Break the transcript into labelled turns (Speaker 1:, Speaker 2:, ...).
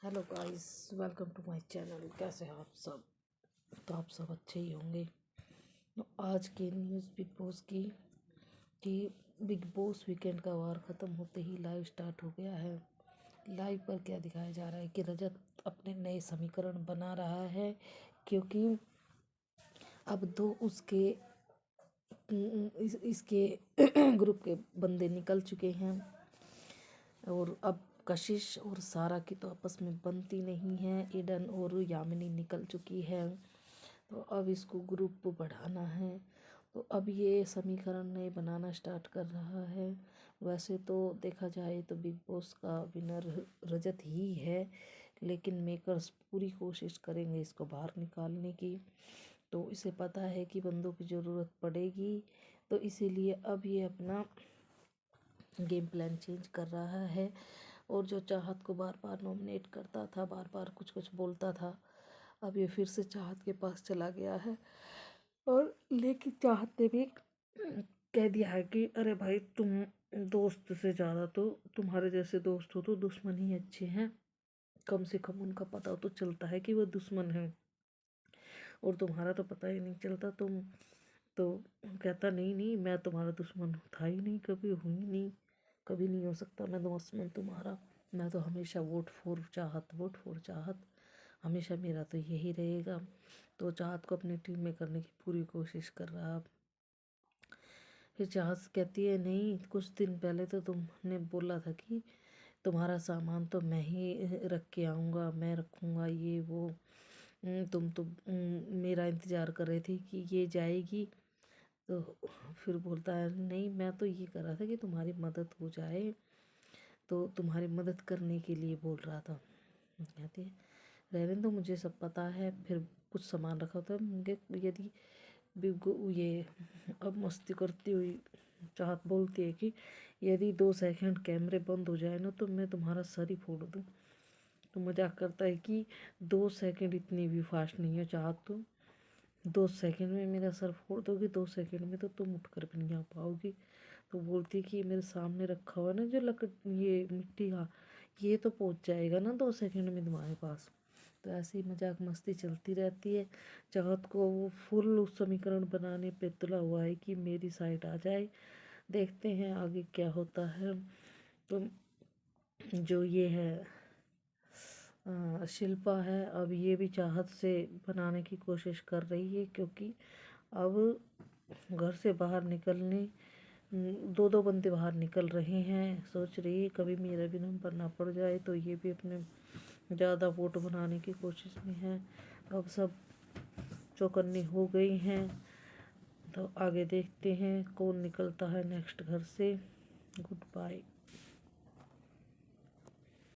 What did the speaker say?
Speaker 1: Hello guys, welcome to my channel. कैसे हैं आप सब? तो आप सब अच्छे ही होंगे। तो आज की न्यूज़ बिग बॉस की कि बिग बॉस वीकेंड का वार ख़त्म होते ही लाइव स्टार्ट हो गया है। लाइव पर क्या दिखाया जा रहा है कि रजत अपने नए समीकरण बना रहा है, क्योंकि अब दो उसके इसके ग्रुप के बंदे निकल चुके हैं और अब कशिश और सारा की तो आपस में बनती नहीं है। ईडन और यामिनी निकल चुकी है, तो अब इसको ग्रुप बढ़ाना है। तो अब ये समीकरण नए बनाना स्टार्ट कर रहा है। वैसे तो देखा जाए तो बिग बॉस का विनर रजत ही है, लेकिन मेकर्स पूरी कोशिश करेंगे इसको बाहर निकालने की। तो इसे पता है कि बंदों की ज़रूरत पड़ेगी, तो इसीलिए अब ये अपना गेम प्लान चेंज कर रहा है। और जो चाहत को बार बार नॉमिनेट करता था, बार बार कुछ कुछ बोलता था, अब ये फिर से चाहत के पास चला गया है। और लेकिन चाहत ने भी कह दिया है कि अरे भाई, तुम दोस्त से ज़्यादा तो तुम्हारे जैसे दोस्त हो तो दुश्मन ही अच्छे हैं। कम से कम उनका पता तो चलता है कि वो दुश्मन है, और तुम्हारा तो पता ही नहीं चलता। तुम तो कहता नहीं नहीं, मैं तुम्हारा दुश्मन था ही नहीं, कभी हुई नहीं, कभी नहीं हो सकता मैं दुश्मन तुम्हारा। मैं तो हमेशा वोट फॉर चाहत, हमेशा मेरा तो यही रहेगा। तो चाहत को अपनी टीम में करने की पूरी कोशिश कर रहा। फिर चाहत कहती है नहीं, कुछ दिन पहले तो तुमने बोला था कि तुम्हारा सामान तो मैं ही रख के आऊँगा, मैं रखूँगा ये वो। तुम तो मेरा इंतज़ार कर रहे थे कि ये जाएगी। तो फिर बोलता है नहीं, मैं तो ये कर रहा था कि तुम्हारी मदद हो जाए, तो तुम्हारी मदद करने के लिए बोल रहा था। कहती है रहने दो, मुझे सब पता है। फिर कुछ सामान रखा होता है मुझे, यदि ये अब मस्ती करती हुई चाहत बोलती है कि यदि 2 सेकंड कैमरे बंद हो जाए ना तो मैं तुम्हारा सर ही फोड़ दूँ। तो मजाक करता है कि 2 सेकंड इतनी भी फास्ट नहीं है चाहत, तो 2 सेकंड में मेरा सर फोड़ दोगी, 2 सेकंड में तो तुम उठ कर भी नहीं आ पाओगी। तो बोलती है कि मेरे सामने रखा हुआ ना जो ये मिट्टी का, ये तो पहुंच जाएगा ना 2 सेकंड में तुम्हारे पास। तो ऐसे ही मजाक मस्ती चलती रहती है। चाहत को वो फुल उस समीकरण बनाने पे तुला हुआ है कि मेरी साइड आ जाए। देखते हैं आगे क्या होता है। तो जो ये है शिल्पा है, अब ये भी चाहत से बनाने की कोशिश कर रही है, क्योंकि अब घर से बाहर निकलने दो दो बंदे बाहर निकल रहे हैं। सोच रही है कभी मेरा भी नंबर ना पड़ जाए, तो ये भी अपने ज़्यादा वोट बनाने की कोशिश में है। अब सब चौकन्ने हो गई हैं, तो आगे देखते हैं कौन निकलता है नेक्स्ट घर से। Good bye.